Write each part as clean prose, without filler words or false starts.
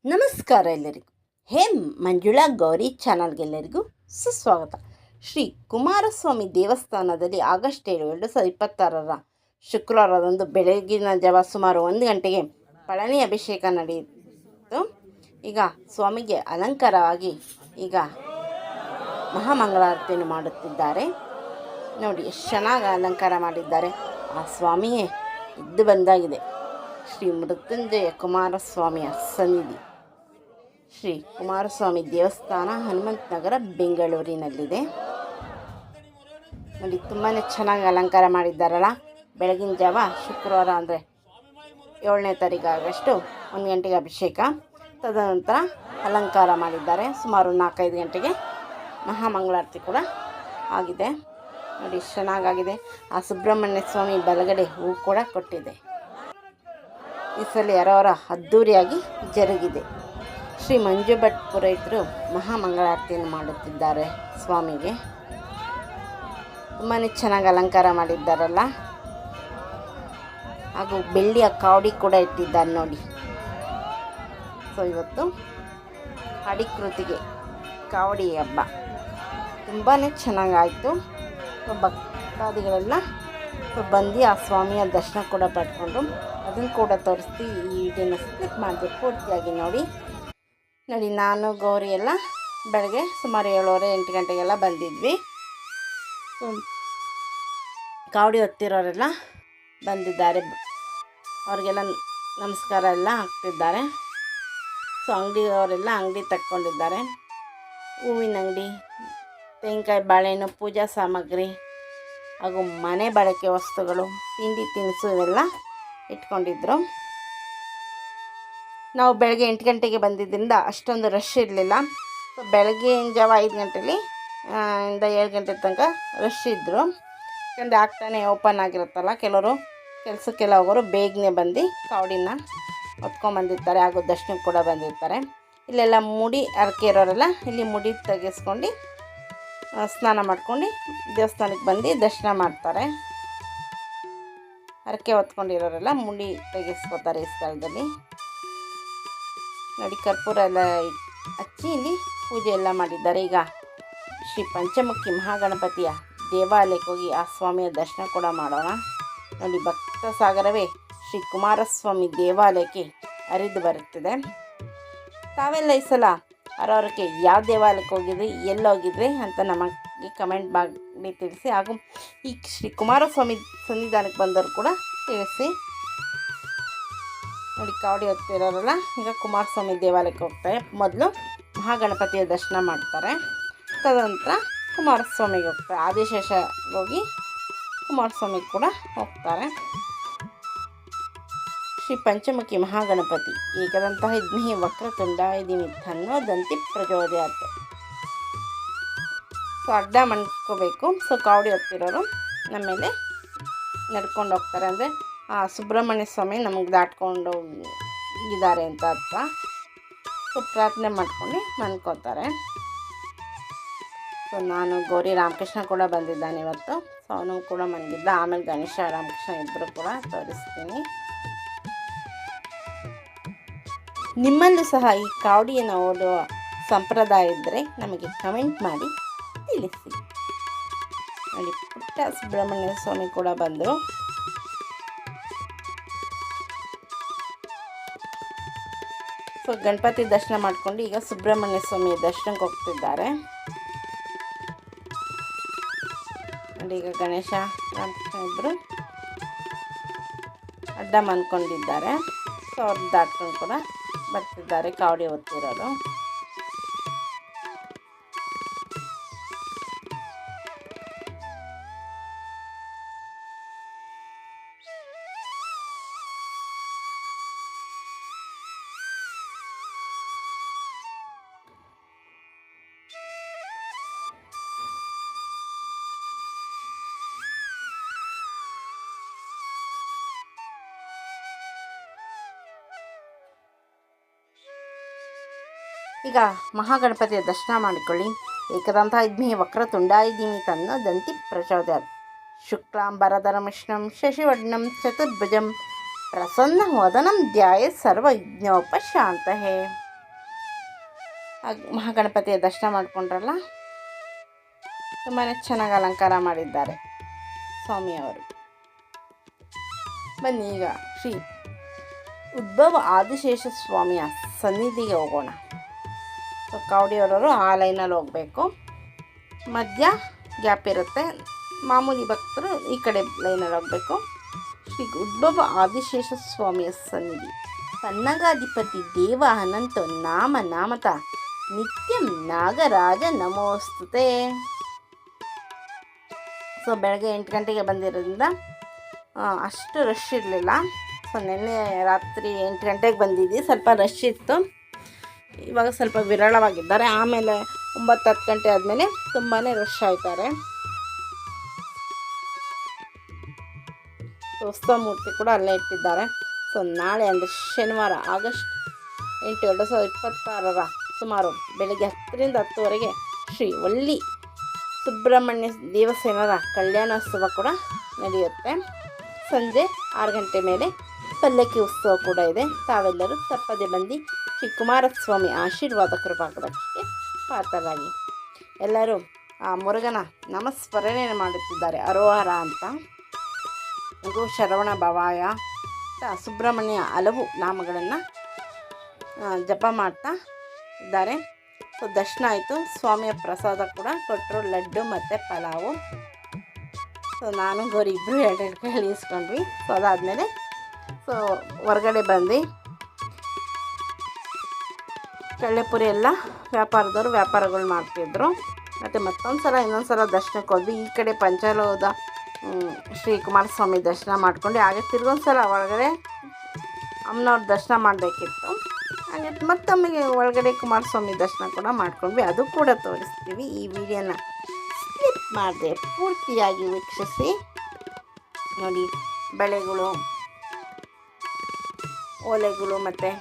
ನಮಸ್ಕಾರ ಎಲ್ಲರಿಗೂ. ಮಂಜುಳಾ ಗೌರಿ ಚಾನಲ್ಗೆಲ್ಲರಿಗೂ ಸುಸ್ವಾಗತ. ಶ್ರೀ ಕುಮಾರಸ್ವಾಮಿ ದೇವಸ್ಥಾನದಲ್ಲಿ ಆಗಸ್ಟ್ 7, 2026 ಶುಕ್ರವಾರದಂದು ಬೆಳಗಿನ ಜಾವ ಸುಮಾರು 1 ಗಂಟೆಗೆ ಪಳನಿ ಅಭಿಷೇಕ ನಡೆಯಿತು. ಈಗ ಸ್ವಾಮಿಗೆ ಅಲಂಕಾರವಾಗಿ ಈಗ ಮಹಾಮಂಗಳಾರತಿಯನ್ನು ಮಾಡುತ್ತಿದ್ದಾರೆ. ನೋಡಿ ಎಷ್ಟು ಚೆನ್ನಾಗಿ ಅಲಂಕಾರ ಮಾಡಿದ್ದಾರೆ. ಆ ಸ್ವಾಮಿಯೇ ಇದ್ದು ಬಂದಾಗಿದೆ. ಶ್ರೀ ಮೃತ್ಯುಂಜಯ ಕುಮಾರಸ್ವಾಮಿಯ ಸನ್ನಿಧಿ ಶ್ರೀ ಕುಮಾರಸ್ವಾಮಿ ದೇವಸ್ಥಾನ ಹನುಮಂತ ನಗರ ಬೆಂಗಳೂರಿನಲ್ಲಿದೆ. ನೋಡಿ ತುಂಬಾ ಚೆನ್ನಾಗಿ ಅಲಂಕಾರ ಮಾಡಿದ್ದಾರಲ್ಲ. ಬೆಳಗಿನ ಜಾವ ಶುಕ್ರವಾರ ಅಂದರೆ 7ನೇ ತಾರೀಕು ಆಗಸ್ಟು 1 ಗಂಟೆಗೆ ಅಭಿಷೇಕ, ತದನಂತರ ಅಲಂಕಾರ ಮಾಡಿದ್ದಾರೆ. ಸುಮಾರು 4-5 ಗಂಟೆಗೆ ಮಹಾಮಂಗಳಾರತಿ ಕೂಡ ಆಗಿದೆ. ನೋಡಿ ಚೆನ್ನಾಗಾಗಿದೆ. ಆ ಸುಬ್ರಹ್ಮಣ್ಯ ಸ್ವಾಮಿ ಬಲಗಡೆ ಹೂ ಕೂಡ ಕೊಟ್ಟಿದೆ. ಈ ಸಲ ಯಾರವರ ಅದ್ಧೂರಿಯಾಗಿ ಜರುಗಿದೆ. ಶ್ರೀ ಮಂಜು ಭಟ್ ಪುರೋಹಿತರು ಮಹಾಮಂಗಳಾರತಿಯನ್ನು ಮಾಡುತ್ತಿದ್ದಾರೆ. ಸ್ವಾಮಿಗೆ ತುಂಬಾ ಚೆನ್ನಾಗಿ ಅಲಂಕಾರ ಮಾಡಿದ್ದಾರಲ್ಲ. ಹಾಗೂ ಬೆಳ್ಳಿಯ ಕಾವಡಿ ಕೂಡ ಇಟ್ಟಿದ್ದಾರೆ ನೋಡಿ. ಸೊ ಇವತ್ತು ಅಡಿಕೃತಿಗೆ ಕಾವಡಿ ಹಬ್ಬ ತುಂಬಾ ಚೆನ್ನಾಗಾಯಿತು. ಭಕ್ತಾದಿಗಳೆಲ್ಲ ಬಂದು ಆ ಸ್ವಾಮಿಯ ದರ್ಶನ ಕೂಡ ಪಡ್ಕೊಂಡು ಅದನ್ನು ಕೂಡ ತೋರಿಸ್ತಿ ಈ ವಿಡಿಯೋನ ಸ್ಕಿಪ್ ಮಾಡಿದೆ ಪೂರ್ತಿಯಾಗಿ ನೋಡಿ. ನಾನು ಗೌರಿ ಎಲ್ಲ ಬೆಳಗ್ಗೆ ಸುಮಾರು 7:30-8 ಗಂಟೆಗೆಲ್ಲ ಬಂದಿದ್ವಿ. ಕಾವಡಿ ಹೊತ್ತಿರೋರೆಲ್ಲ ಬಂದಿದ್ದಾರೆ. ಅವ್ರಿಗೆಲ್ಲ ನಮಸ್ಕಾರ ಎಲ್ಲ ಹಾಕ್ತಿದ್ದಾರೆ. ಸೊ ಅಂಗಡಿಯವರೆಲ್ಲ ಅಂಗಡಿ ತಕ್ಕೊಂಡಿದ್ದಾರೆ. ಹೂವಿನ ಅಂಗಡಿ, ತೆಂಗಿನಕಾಯಿ, ಬಾಳೆಹಣ್ಣು, ಪೂಜಾ ಸಾಮಗ್ರಿ ಹಾಗೂ ಮನೆ ಬಳಕೆ ವಸ್ತುಗಳು, ತಿಂಡಿ ತಿನಿಸು ಇವೆಲ್ಲ ಇಟ್ಕೊಂಡಿದ್ರು. ನಾವು ಬೆಳಗ್ಗೆ 8 ಗಂಟೆಗೆ ಬಂದಿದ್ದರಿಂದ ಅಷ್ಟೊಂದು ರಶ್ ಇರಲಿಲ್ಲ. ಸೊ ಬೆಳಗ್ಗಿನ ಜಾವ 5 ಗಂಟೆಲಿ ಇಂದ 7 ಗಂಟೆ ತನಕ ರಶ್ ಇದ್ದರು. ಯಾಕಂದರೆ ಆಗ್ತಾನೆ ಓಪನ್ ಆಗಿರುತ್ತಲ್ಲ. ಕೆಲವರು ಕೆಲಸಕ್ಕೆಲ್ಲ ಹೋಗೋರು ಬೇಗನೆ ಬಂದು ಕಾವಡಿನ ಹೊತ್ಕೊಂಡ್ಬಂದಿರ್ತಾರೆ ಹಾಗೂ ದರ್ಶನಕ್ಕೆ ಕೂಡ ಬಂದಿರ್ತಾರೆ. ಇಲ್ಲೆಲ್ಲ ಮುಡಿ ಹರಕೆ ಇರೋರೆಲ್ಲ ಇಲ್ಲಿ ಮುಡಿ ತೆಗೆಸ್ಕೊಂಡು ಸ್ನಾನ ಮಾಡ್ಕೊಂಡು ದೇವಸ್ಥಾನಕ್ಕೆ ಬಂದು ದರ್ಶನ ಮಾಡ್ತಾರೆ. ಹರಕೆ ಹೊತ್ಕೊಂಡಿರೋರೆಲ್ಲ ಮುಡಿ ತೆಗೆಸ್ಕೋತಾರೆ ಈ ಸ್ಥಳದಲ್ಲಿ. ನೋಡಿ ಕರ್ಪೂರ ಎಲ್ಲ ಹಚ್ಚಿ ಇಲ್ಲಿ ಪೂಜೆ ಎಲ್ಲ ಮಾಡಿದ್ದಾರೆ. ಈಗ ಶ್ರೀ ಪಂಚಮುಖಿ ಮಹಾಗಣಪತಿಯ ದೇವಾಲಯಕ್ಕೆ ಹೋಗಿ ಆ ಸ್ವಾಮಿಯ ದರ್ಶನ ಕೂಡ ಮಾಡೋಣ. ನೋಡಿ ಭಕ್ತ ಸಾಗರವೇ ಶ್ರೀ ಕುಮಾರಸ್ವಾಮಿ ದೇವಾಲಯಕ್ಕೆ ಹರಿದು ಬರುತ್ತಿದೆ. ತಾವೆಲ್ಲ ಈ ಸಲ ಅವರವ್ರಿಗೆ ಯಾವ ದೇವಾಲಯಕ್ಕೆ ಹೋಗಿದ್ರಿ, ಎಲ್ಲೋಗಿದ್ರಿ ಅಂತ ನಮಗೆ ಕಮೆಂಟ್ ಮಾಡಿ ತಿಳಿಸಿ. ಹಾಗೂ ಈ ಶ್ರೀ ಕುಮಾರಸ್ವಾಮಿ ಸನ್ನಿಧಾನಕ್ಕೆ ಬಂದವರು ಕೂಡ ತಿಳಿಸಿ. ನೋಡಿ ಕಾವಡಿ ಹೊತ್ತಿರೋರಲ್ಲ ಈಗ ಕುಮಾರಸ್ವಾಮಿ ದೇವಾಲಯಕ್ಕೆ ಹೋಗ್ತಾರೆ. ಮೊದಲು ಮಹಾಗಣಪತಿಯ ದರ್ಶನ ಮಾಡ್ತಾರೆ, ತದನಂತರ ಕುಮಾರಸ್ವಾಮಿಗೆ ಹೋಗ್ತಾರೆ. ಆದಿಶೇಷ ಹೋಗಿ ಕುಮಾರಸ್ವಾಮಿಗೆ ಕೂಡ ಹೋಗ್ತಾರೆ. ಶ್ರೀ ಪಂಚಮುಖಿ ಮಹಾಗಣಪತಿ ಏಕದಂತಹ ಇದ್ಮಿ ವಕ್ರತುಂಡಾಯ ಧೀಮಹಿ ತನ್ನೋ ದಂತಿ ಪ್ರಚೋದಯಾತ್. ಸೊ ಅಡ್ಡ ಮಾಡ್ಕೋಬೇಕು. ಸೊ ಕಾವಡಿ ಹೊತ್ತಿರೋರು ನಮ್ಮೇಲೆ ನಡ್ಕೊಂಡು ಹೋಗ್ತಾರೆ. ಅಂದರೆ ಆ ಸುಬ್ರಹ್ಮಣ್ಯ ಸ್ವಾಮಿ ನಮಗೆ ದಾಟ್ಕೊಂಡು ಇದ್ದಾರೆ ಅಂತ ಅರ್ಥ. ಸೊ ಪ್ರಾರ್ಥನೆ ಮಾಡ್ಕೊಂಡು ಮನ್ಕೋತಾರೆ. ಸೊ ನಾನು ಗೌರಿ ರಾಮಕೃಷ್ಣ ಕೂಡ ಬಂದಿದ್ದಾನೆ ಇವತ್ತು. ಸೊ ಅವನು ಕೂಡ ಬಂದಿದ್ದ. ಆಮೇಲೆ ಗಣೇಶ ರಾಮಕೃಷ್ಣ ಇಬ್ಬರು ಕೂಡ ತೋರಿಸ್ತೀನಿ. ನಿಮ್ಮಲ್ಲೂ ಸಹ ಈ ಕಾವಡಿಯನ್ನು ಓಡುವ ಸಂಪ್ರದಾಯ ಇದ್ದರೆ ನಮಗೆ ಕಮೆಂಟ್ ಮಾಡಿ ತಿಳಿಸಿ. ನೋಡಿ ಪುಟ್ಟ ಸುಬ್ರಹ್ಮಣ್ಯ ಸ್ವಾಮಿ ಕೂಡ ಬಂದರು. ಸೊ ಗಣಪತಿ ದರ್ಶನ ಮಾಡಿಕೊಂಡು ಈಗ ಸುಬ್ರಹ್ಮಣ್ಯ ಸ್ವಾಮಿಯ ದರ್ಶನಕ್ಕೆ ಹೋಗ್ತಿದ್ದಾರೆ. ನೋಡಿ ಈಗ ಗಣೇಶ ರಾಮಕೃಷ್ಣ ಇಬ್ಬರು ಅಡ್ಡ ಮನ್ಕೊಂಡಿದ್ದಾರೆ. ಸೊ ಅವ್ರು ದಾಟ್ಕೊಂಡು ಕೂಡ ಬರ್ತಿದ್ದಾರೆ ಕಾವಡಿ ಹೊತ್ತಿರೋರು. ಈಗ ಮಹಾಗಣಪತಿಯ ದರ್ಶನ ಮಾಡಿಕೊಳ್ಳಿ. ಏಕದಂತ ಇದ್ಮಿ ವಕ್ರತುಂಡಾಯ ಧೀಮಹಿ ತನ್ನೋ ದಂತಿ ಪ್ರಚೋದಯಾತ್. ಶುಕ್ಲಾಂಬರಧರಂ ವಿಷ್ಣುಂ ಶಶಿವರ್ಣಂ ಚತುರ್ಭುಜಂ ಪ್ರಸನ್ನ ವದನಂ ಧ್ಯಾಯೇತ್ ಸರ್ವವಿಘ್ನೋಪಶಾಂತಯೇ. ಮಹಾಗಣಪತಿಯ ದರ್ಶನ ಮಾಡಿಕೊಂಡ್ರಲ್ಲ, ತುಂಬಾ ಚೆನ್ನಾಗಿ ಅಲಂಕಾರ ಮಾಡಿದ್ದಾರೆ ಸ್ವಾಮಿಯವರು. ಬನ್ನಿ ಈಗ ಶ್ರೀ ಉದ್ಭವ ಆದಿಶೇಷ ಸ್ವಾಮಿಯ ಸನ್ನಿಧಿಗೆ ಹೋಗೋಣ. ಸೊ ಕಾವಡಿಯವರವರು ಆ ಲೈನಲ್ಲಿ ಹೋಗಬೇಕು, ಮಧ್ಯ ಗ್ಯಾಪ್ ಇರುತ್ತೆ. ಮಾಮೂಲಿ ಭಕ್ತರು ಈ ಕಡೆ ಲೈನಲ್ಲಿ ಹೋಗಬೇಕು. ಶ್ರೀ ಉದ್ಭವ ಆದಿಶೇಷ ಸ್ವಾಮಿಯ ಸನ್ನಿಧಿ. ಪನ್ನಗಾಧಿಪತಿ ದೇವ ಅನಂತ ನಾಮತ ನಿತ್ಯಂ ನಾಗರಾಜ ನಮೋಸ್ತುತೆ. ಸೊ ಬೆಳಗ್ಗೆ 8 ಗಂಟೆಗೆ ಬಂದಿರೋದ್ರಿಂದ ಅಷ್ಟು ರಶ್ ಇರಲಿಲ್ಲ. ಸೊ ನಿನ್ನೆ ರಾತ್ರಿ 8 ಗಂಟೆಗೆ ಬಂದಿದ್ವಿ, ಸ್ವಲ್ಪ ರಶ್ ಇತ್ತು. ಇವಾಗ ಸ್ವಲ್ಪ ವಿರಳವಾಗಿದ್ದಾರೆ. ಆಮೇಲೆ 9-10 ಗಂಟೆ ಆದಮೇಲೆ ತುಂಬಾ ರಶ್ ಆಯ್ತಾರೆ. ಉತ್ಸವ ಮೂರ್ತಿ ಕೂಡ ಅಲ್ಲೇ ಇಟ್ಟಿದ್ದಾರೆ. ಸೊ ನಾಳೆ ಅಂದರೆ ಶನಿವಾರ ಆಗಸ್ಟ್ 8, 2026 ಸುಮಾರು ಬೆಳಗ್ಗೆ 10ರಿಂದ 10ವರೆಗೆ ಶ್ರೀ ವಳ್ಳಿ ಸುಬ್ರಹ್ಮಣ್ಯ ದೇವಸೇನರ ಕಲ್ಯಾಣೋತ್ಸವ ಕೂಡ ನಡೆಯುತ್ತೆ. ಸಂಜೆ 6 ಗಂಟೆ ಮೇಲೆ ಪಲ್ಲಕ್ಕಿ ಉತ್ಸವ ಕೂಡ ಇದೆ. ತಾವೆಲ್ಲರೂ ತಪ್ಪದೆ ಬಂದು ಶ್ರೀ ಕುಮಾರಸ್ವಾಮಿ ಆಶೀರ್ವಾದ ಕೃಪಾಕರಕ್ಕೆ ಪಾತ್ರರಾಗಿ. ಎಲ್ಲರೂ ಆ ಮುರುಗನ ನಾಮಸ್ಮರಣೆ ಮಾಡುತ್ತಿದ್ದಾರೆ, ಅರೋಹರ ಅಂತ. ಹಾಗೂ ಶರವಣ ಭವಾಯ ಸುಬ್ರಹ್ಮಣ್ಯ ಹಲವು ನಾಮಗಳನ್ನು ಜಪ ಮಾಡ್ತಾ ಇದ್ದಾರೆ. ಸೊ ದರ್ಶನ ಆಯಿತು. ಸ್ವಾಮಿಯ ಪ್ರಸಾದ ಕೂಡ ಕೊಟ್ಟರು, ಲಡ್ಡು ಮತ್ತು ಪಲಾವು. ಸೊ ನಾನು ಗೌರಿ ಇಬ್ಬರು 2 ಕೈಯಲ್ಲಿ ಇಸ್ಕೊಂಡ್ವಿ. ಸೊ ಅದಾದಮೇಲೆ ಸೊ ಹೊರಗಡೆ ಬಂದು ಕಳ್ಳೆಪುರಿ ಎಲ್ಲ ವ್ಯಾಪಾರದವರು ವ್ಯಾಪಾರಗಳು ಮಾಡ್ತಿದ್ರು. ಮತ್ತು ಇನ್ನೊಂದು ಸಲ ದರ್ಶನಕ್ಕೆ ಹೋದ್ವಿ. ಈ ಕಡೆ ಪಂಚಾಲೋದ ಶ್ರೀ ಕುಮಾರಸ್ವಾಮಿ ದರ್ಶನ ಮಾಡ್ಕೊಂಡು ಹಾಗೆ ತಿರ್ಗೊಂದು ಸಲ ಒಳಗಡೆ ಅಮ್ಮನವ್ರ ದರ್ಶನ ಮಾಡಬೇಕಿತ್ತು. ಹಾಗೆ ಮತ್ತೊಮ್ಮೆಗೆ ಒಳಗಡೆ ಕುಮಾರಸ್ವಾಮಿ ದರ್ಶನ ಕೂಡ ಮಾಡ್ಕೊಂಡ್ವಿ. ಅದು ಕೂಡ ತೋರಿಸ್ತೀವಿ. ಈ ವಿಡಿಯೋನ ಸ್ಕಿಪ್ ಮಾಡಿದೆ ಪೂರ್ತಿಯಾಗಿ ವೀಕ್ಷಿಸಿ ನೋಡಿ. ಬಳೆಗಳು, ಓಲೆಗಳು ಮತ್ತು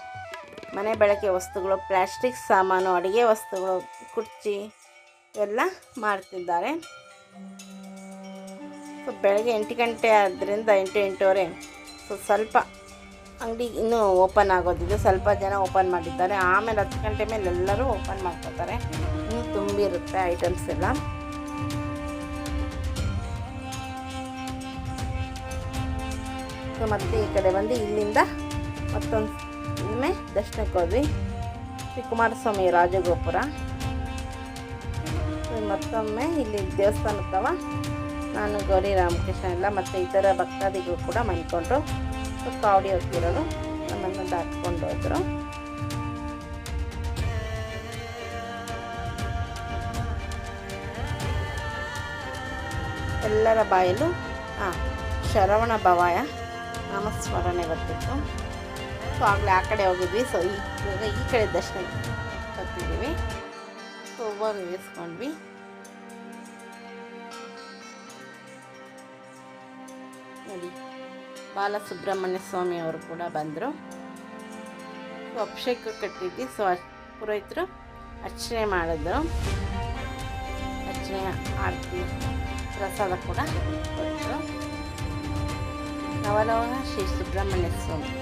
ಮನೆ ಬಳಕೆ ವಸ್ತುಗಳು, ಪ್ಲಾಸ್ಟಿಕ್ ಸಾಮಾನು, ಅಡುಗೆ ವಸ್ತುಗಳು, ಕುರ್ಚಿ ಎಲ್ಲ ಮಾಡ್ತಿದ್ದಾರೆ. ಸೊ ಬೆಳಗ್ಗೆ 8 ಗಂಟೆ ಆದ್ದರಿಂದ 8-8:30. ಸೊ ಸ್ವಲ್ಪ ಅಂಗಡಿ ಇನ್ನೂ ಓಪನ್ ಆಗೋದಿದೆ, ಸ್ವಲ್ಪ ಜನ ಓಪನ್ ಮಾಡಿದ್ದಾರೆ. ಆಮೇಲೆ 10 ಗಂಟೆ ಮೇಲೆ ಎಲ್ಲರೂ ಓಪನ್ ಮಾಡ್ಕೋತಾರೆ. ಇನ್ನೂ ತುಂಬಿರುತ್ತೆ ಐಟಮ್ಸ್ ಎಲ್ಲ. ಸೊ ಮತ್ತೆ ಈ ಕಡೆ ಬಂದು ಇಲ್ಲಿಂದ ಮತ್ತೊಮ್ಮೆ ದರ್ಶನಕ್ಕೆ ಹೋದ್ವಿ. ಶ್ರೀ ಕುಮಾರಸ್ವಾಮಿ ರಾಜಗೋಪುರ. ಮತ್ತೊಮ್ಮೆ ಇಲ್ಲಿ ದೇವಸ್ಥಾನಕ್ಕವ ನಾನು ಗೌರಿ ರಾಮಕೃಷ್ಣ ಎಲ್ಲ ಮತ್ತು ಇತರ ಭಕ್ತಾದಿಗಳು ಕೂಡ ಮನ್ಕೊಂಡ್ರು. ಸೊ ಕಾವಡಿ ಹೋಗ್ತಿರೋರು ನಮ್ಮನ್ನು ದಾಟ್ಕೊಂಡು ಹೋದರು. ಎಲ್ಲರ ಬಾಯಲ್ಲೂ ಶರವಣ ಭವಾಯ ನಾಮಸ್ಮರಣೆ ಬರ್ತಿತ್ತು. ಸೊ ಆಗಲೇ ಆ ಕಡೆ ಹೋಗಿದ್ವಿ. ಸೊ ಇವಾಗ ಈ ಕಡೆ ದರ್ಶನ ಬರ್ತಿದ್ದೀವಿ. ಸೊ ಹೂವು ಇಳಿಸ್ಕೊಂಡ್ವಿ. ನೋಡಿ ಬಾಲಸುಬ್ರಹ್ಮಣ್ಯ ಸ್ವಾಮಿ ಅವರು ಕೂಡ ಬಂದರು. ಸೊ ಅಭಿಷೇಕ ಕಟ್ಟಿದ್ವಿ. ಸೊ ಪುರೋಹಿತರು ಅರ್ಚನೆ ಮಾಡಿದ್ರು. ಅರ್ಚನೆ ಆರತಿ ಪ್ರಸಾದ ಕೂಡ ಕೊಟ್ಟರು. ನವಲೋಹ ಶ್ರೀ ಸುಬ್ರಹ್ಮಣ್ಯ ಸ್ವಾಮಿ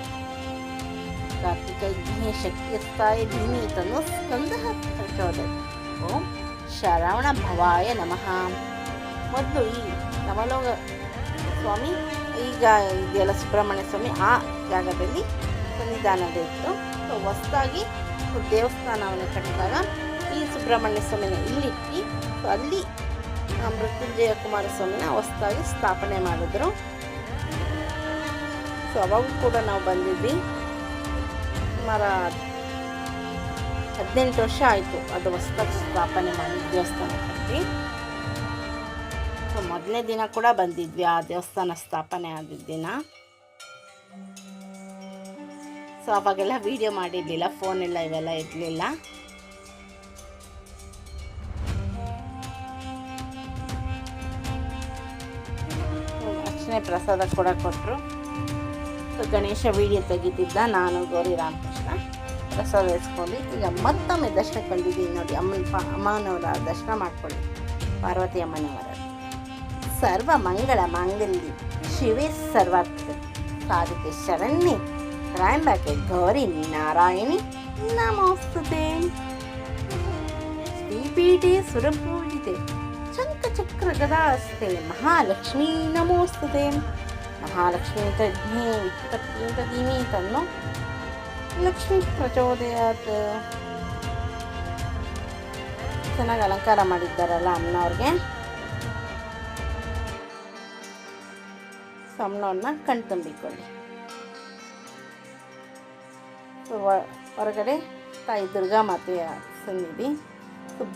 ಕಾರ್ತಿಕ ಯಜ್ಞ ಶಕ್ತಿ ಸ್ಥಾಯಿ ಭೀಮಿ ತನು ಸ್ಕಂದ ಪ್ರಚೋದಯ. ಓಂ ಶರವಣ ಭವಾಯ ನಮಃ. ಮೊದಲು ಈ ನವಲೋಹ ಸ್ವಾಮಿ, ಈಗ ಇದೆಲ್ಲ ಸುಬ್ರಹ್ಮಣ್ಯ ಸ್ವಾಮಿ ಆ ಜಾಗದಲ್ಲಿ ಸನ್ನಿಧಾನವಿತ್ತು. ಸೊ ಹೊಸದಾಗಿ ದೇವಸ್ಥಾನವನ್ನು ಕಟ್ಟಿದಾಗ ಈ ಸುಬ್ರಹ್ಮಣ್ಯ ಸ್ವಾಮಿನ ಇಲ್ಲಿಟ್ಟು ಸೊ ಅಲ್ಲಿ ಮೃತ್ಯುಂಜಯ ಕುಮಾರಸ್ವಾಮಿನ ಹೊಸದಾಗಿ ಸ್ಥಾಪನೆ ಮಾಡಿದ್ರು. ಸೊ ಅವಾಗೂ ಕೂಡ ನಾವು ಬಂದಿದ್ವಿ. ಸುಮಾರು 18 ವರ್ಷ ಆಯಿತು ಅದು ಹೊಸದಾಗಿ ಸ್ಥಾಪನೆ ಮಾಡಿ ದೇವಸ್ಥಾನ ಕಟ್ಟಿ. ಸೊ ಮೊದಲನೇ ದಿನ ಕೂಡ ಬಂದಿದ್ವಿ ಆ ದೇವಸ್ಥಾನ ಸ್ಥಾಪನೆ ಆಗಿದ್ದ ದಿನ. ಸೊ ಅವಾಗೆಲ್ಲ ವೀಡಿಯೋ ಮಾಡಿರಲಿಲ್ಲ, ಫೋನೆಲ್ಲ ಇವೆಲ್ಲ ಇರಲಿಲ್ಲ. ಅರ್ಚನೆ ಪ್ರಸಾದ ಕೂಡ ಕೊಟ್ಟರು. ಸೊ ಗಣೇಶ ವೀಡಿಯೋ ತೆಗಿತಿದ್ದ, ನಾನು ಗೌರಿ ರಾಮಕೃಷ್ಣ ಪ್ರಸಾದ ಇಸ್ಕೊಂಡು ಈಗ ಮತ್ತೊಮ್ಮೆ ದರ್ಶನಕ್ಕೆ ಬಂದಿದ್ದೀನಿ ನೋಡಿ. ಅಮ್ಮನವರ ದರ್ಶನ ಮಾಡ್ಕೊಳ್ಳಿ. ಪಾರ್ವತಿ ಅಮ್ಮನವರ ಸರ್ವ ಮಂಗಳ ಮಾಂಗಲ್ಯ ಶಿವೇ ಸರ್ವಾರ್ಥ ಸಾಧಿಕೆ ಶರಣ್ಯೆ ತ್ರ್ಯಂಬಕೆ ಗೌರಿ ನಾರಾಯಣಿ ನಮೋಸ್ತುತೆ. ಕಿರೀಟೆ ಸುರಪೂಜಿತೆ ಶಂಖಚಕ್ರ ಗದಾಸ್ತೆ ಮಹಾಲಕ್ಷ್ಮೀ ನಮೋಸ್ತುತೆ. ಮಹಾಲಕ್ಷ್ಮೀ ತಜ್ಞೆ ವಿತ್ಪತ್ತಿ ಧೀಮಿ ತನ್ನೋ ಲಕ್ಷ್ಮೀ ಪ್ರಚೋದಯಾತ್. ಚೆನ್ನಾಗಿ ಅಲಂಕಾರ ಮಾಡಿದ್ದಾರಲ್ಲ ಅಮ್ಮನವ್ರಿಗೆ. ಅಮ್ಮನವ್ರನ್ನ ಕಣ್ತುಂಬಿಕೊಳ್ಳಿ. ಹೊರಗಡೆ ತಾಯಿ ದುರ್ಗಾ ಮಾತೆಯ ಸನ್ನಿಧಿ.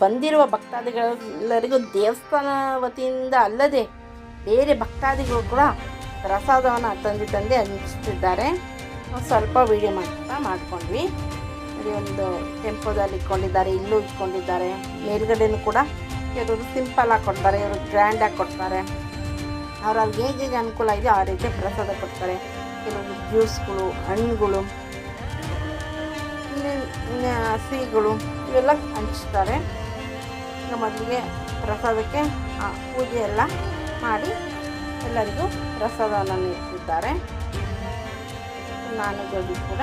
ಬಂದಿರುವ ಭಕ್ತಾದಿಗಳೆಲ್ಲರಿಗೂ ದೇವಸ್ಥಾನ ವತಿಯಿಂದ ಅಲ್ಲದೆ ಬೇರೆ ಭಕ್ತಾದಿಗಳು ಕೂಡ ಪ್ರಸಾದವನ್ನು ತಂದೆ ಹಂಚ್ತಿದ್ದಾರೆ. ಸ್ವಲ್ಪ ವೀಡಿಯೋ ಮಾಡ್ಕೊಂಡ್ವಿ. ಇಲ್ಲಿ ಒಂದು ಟೆಂಪೋದಲ್ಲಿ ಇಟ್ಕೊಂಡಿದ್ದಾರೆ, ಇಲ್ಲೂ ಇಟ್ಕೊಂಡಿದ್ದಾರೆ. ಮೇಲ್ಗಡೆನೂ ಕೂಡ ಕೆಲವರು ಸಿಂಪಲ್ಲಾಗಿ ಕೊಡ್ತಾರೆ, ಇವರು ಗ್ರ್ಯಾಂಡಾಗಿ ಕೊಡ್ತಾರೆ. ಅವ್ರಿಗೆ ಹೇಗೆ ಅನುಕೂಲ ಇದೆ ಆ ರೀತಿ ಪ್ರಸಾದ ಕೊಡ್ತಾರೆ. ಕೆಲವು ಜ್ಯೂಸ್ಗಳು, ಹಣ್ಣುಗಳು, ಸಿಹಿಗಳು ಇವೆಲ್ಲ ಹಂಚ್ತಾರೆ. ಈಗ ಮೊದಲಿಗೆ ಪ್ರಸಾದಕ್ಕೆ ಪೂಜೆ ಎಲ್ಲ ಮಾಡಿ ಎಲ್ಲರಿಗೂ ಪ್ರಸಾದವನ್ನು ನೀಡ್ತಿದ್ದಾರೆ. ನಾನು ಜೋಡಿ ಕೂಡ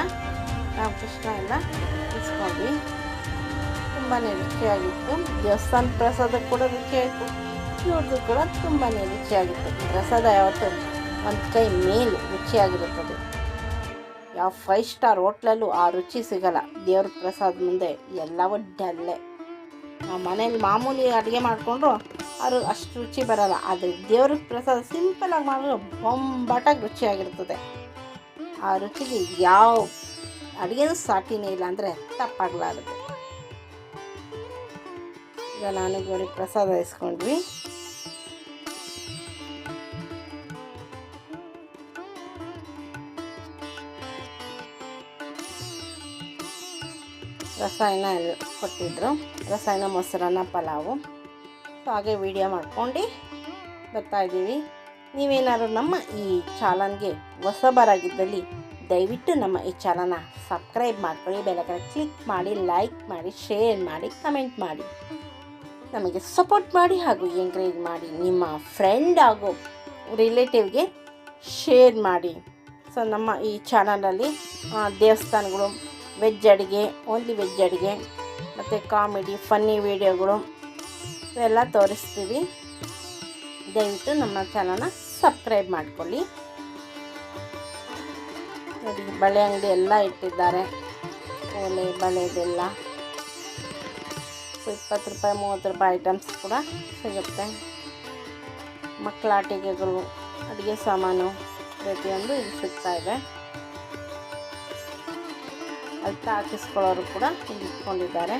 ರಾಮಕೃಷ್ಣ ಎಲ್ಲ ಇಸ್ಕೊಂಡ್ವಿ. ತುಂಬಾ ರುಚಿಯಾಗಿತ್ತು. ದೇವಸ್ಥಾನ ಪ್ರಸಾದ ಕೂಡ ರುಚಿಯಾಯಿತು, ಇವ್ರದ್ದು ಕೂಡ ತುಂಬಾ ರುಚಿಯಾಗಿತ್ತು. ಪ್ರಸಾದ ಯಾವತ್ತೂ ಒಂದು ಕೈ ಮೇಲು ರುಚಿಯಾಗಿರುತ್ತದೆ. ಯಾವ 5 ಸ್ಟಾರ್ ಹೋಟ್ಲಲ್ಲೂ ಆ ರುಚಿ ಸಿಗಲ್ಲ. ದೇವ್ರ ಪ್ರಸಾದ ಮುಂದೆ ಎಲ್ಲವೂ ಡಲ್ಲೇ. ನಾವು ಮನೇಲಿ ಮಾಮೂಲಿ ಅಡುಗೆ ಮಾಡಿಕೊಂಡ್ರು ಅವರು ಅಷ್ಟು ರುಚಿ ಬರೋಲ್ಲ. ಆದರೆ ದೇವ್ರ ಪ್ರಸಾದ ಸಿಂಪಲಾಗಿ ಮಾಡಿದ್ರು ಬೊಂಬಾಟಾಗಿ ರುಚಿಯಾಗಿರ್ತದೆ. ಆ ರುಚಿಗೆ ಯಾವ ಅಡುಗೆನೂ ಸಾಟಿನೇ ಇಲ್ಲ ಅಂದರೆ ತಪ್ಪಾಗಲಾರದು. ಈಗ ನಾನು ಜೋಡಿ ಪ್ರಸಾದ ಇಸ್ಕೊಂಡ್ವಿ. ರಸಾಯನ ಎಲ್ಲ ಕೊಟ್ಟಿದ್ದರು. ರಸಾಯನ ಮೊಸರನ್ನ ಪಲಾವು. ಸೊ ಹಾಗೆ ವೀಡಿಯೋ ಮಾಡ್ಕೊಂಡು ಬರ್ತಾಯಿದ್ದೀವಿ. ನೀವೇನಾದ್ರು ನಮ್ಮ ಈ ಚಾನಲ್ಗೆ ಹೊಸಬರಾಗಿದ್ದಲ್ಲಿ ದಯವಿಟ್ಟು ನಮ್ಮ ಈ ಚಾನಲ್ನ ಸಬ್ಸ್ಕ್ರೈಬ್ ಮಾಡ್ಕೊಳ್ಳಿ, ಬೆಲ್ಲೈಕನ್ ಕ್ಲಿಕ್ ಮಾಡಿ, ಲೈಕ್ ಮಾಡಿ, ಶೇರ್ ಮಾಡಿ, ಕಮೆಂಟ್ ಮಾಡಿ, ನಮಗೆ ಸಪೋರ್ಟ್ ಮಾಡಿ ಹಾಗೂ ಎಂಕರೇಜ್ ಮಾಡಿ. ನಿಮ್ಮ ಫ್ರೆಂಡ್ ಹಾಗೂ ರಿಲೇಟಿವ್ಗೆ ಶೇರ್ ಮಾಡಿ. ಸೊ ನಮ್ಮ ಈ ಚಾನಲಲ್ಲಿ ದೇವಸ್ಥಾನಗಳು, ವೆಜ್ ಅಡುಗೆ, ಓನ್ಲಿ ವೆಜ್ ಅಡುಗೆ ಮತ್ತು ಕಾಮಿಡಿ, ಫನ್ನಿ ವೀಡಿಯೋಗಳು ಇವೆಲ್ಲ ತೋರಿಸ್ತೀವಿ. ದಯವಿಟ್ಟು ನಮ್ಮ ಚಾನಲ್ನ ಸಬ್ಸ್ಕ್ರೈಬ್ ಮಾಡಿಕೊಳ್ಳಿ. ನೋಡಿ, ಬಳೆ ಅಂಗಡಿ ಎಲ್ಲ ಇಟ್ಟಿದ್ದಾರೆ. ಓಲೆ ಬಳೆದೆಲ್ಲ 20 ರೂಪಾಯಿ 30 ರೂಪಾಯಿ ಐಟಮ್ಸ್ ಕೂಡ ಸಿಗುತ್ತೆ. ಮಕ್ಕಳ ಆಟಿಕೆಗಳು, ಅಡುಗೆ ಸಾಮಾನು ಪ್ರತಿಯೊಂದು ಇಲ್ಲಿ ಸಿಗ್ತಾಯಿದೆ. ಅಲ್ತಾ ಹಾಕಿಸ್ಕೊಳ್ಳೋರು ಕೂಡ ಇಲ್ಲಿ ಇಟ್ಕೊಂಡಿದ್ದಾರೆ.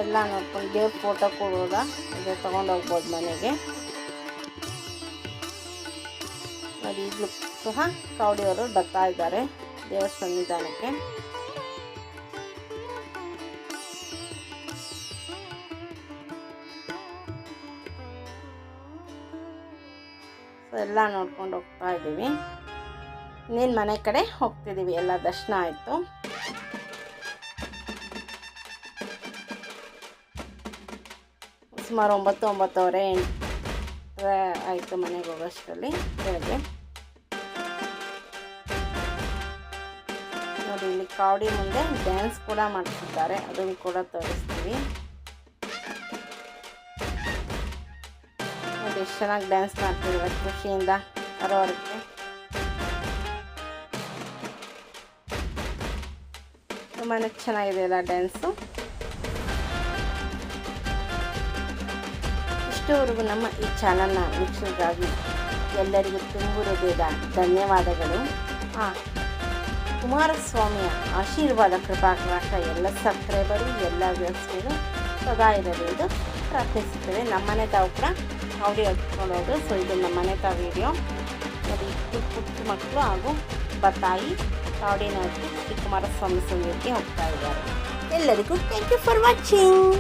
ಎಲ್ಲ ನೋಡ್ಕೊಂಡು ದೇವ್ರ ಫೋಟೋ ಕೊಡೋದ ಇದೆ ತೊಗೊಂಡೋಗ್ಬೋದು ಮನೆಗೆ. ನೋಡಿ, ಈಗಲೂ ಸಹ ಕೌಡಿಯವರು ಬರ್ತಾ ಇದ್ದಾರೆ ದೇವರ ಸನ್ನಿಧಾನಕ್ಕೆ. ಸೊ ಎಲ್ಲ ನೋಡ್ಕೊಂಡು ಹೋಗ್ತಾ ಇದ್ದೀವಿ. ಇನ್ನೇನು ಮನೆ ಕಡೆ ಹೋಗ್ತಿದ್ದೀವಿ. ಎಲ್ಲ ದರ್ಶನ ಆಯಿತು. ಸುಮಾರು 9-9:30 ಆಯಿತು ಮನೆಗೆ ಹೋಗೋಷ್ಟರಲ್ಲಿ ಬೆಳಗ್ಗೆ. ನೋಡಿ, ಇಲ್ಲಿ ಕಾವಡಿ ಮುಂದೆ ಡ್ಯಾನ್ಸ್ ಕೂಡ ಮಾಡ್ತಿದ್ದಾರೆ, ಅದನ್ನು ಕೂಡ ತೋರಿಸ್ತೀವಿ. ನೋಡಿ, ಎಷ್ಟು ಚೆನ್ನಾಗಿ ಡ್ಯಾನ್ಸ್ ಮಾಡ್ತಿದ್ದಾರೆ ಖುಷಿಯಿಂದ ಬರೋವರೆಗೆ. ತುಂಬಾ ಚೆನ್ನಾಗಿದೆ ಎಲ್ಲ ಡ್ಯಾನ್ಸು. ಇಷ್ಟವರೆಗೂ ನಮ್ಮ ಈ ಚಾನಲ್ನ ವೀಕ್ಷಕರಿಗಾಗಿ ಎಲ್ಲರಿಗೂ ತುಂಬು ಹೃದಯದ ಧನ್ಯವಾದಗಳು. ಕುಮಾರಸ್ವಾಮಿಯ ಆಶೀರ್ವಾದ ಕೃಪಾಕಟಾಕ್ಷ ಎಲ್ಲ ಸಬ್ಸ್ಕ್ರೈಬರು, ಎಲ್ಲ ವ್ಯವಸ್ಥೆಗಳು ಸದಾ ಇರಲಿ ಎಂದು ಪ್ರಾರ್ಥಿಸುತ್ತೇವೆ. ನಮ್ಮನೆ ತಾವು ಕೂಡ ಆಡಿಯೋ ಹಚ್ಕೊಂಡು ಹೋದ್ರು. ಸೊ ಇದು ನಮ್ಮನೆ ತಾವು ವಿಡಿಯೋ. ನೋಡಿ, ಪುಟ್ಟ ಮಕ್ಕಳು ಹಾಗೂ ಬತಾಯಿ ಆಡಿಯೋ ಶ್ರೀ ಕುಮಾರಸ್ವಾಮಿ ಸನ್ನಿಧಿಗೆ ಹೋಗ್ತಾ ಇದ್ದಾರೆ. ಎಲ್ಲರಿಗೂ ಥ್ಯಾಂಕ್ ಯು ಫಾರ್ ವಾಚಿಂಗ್.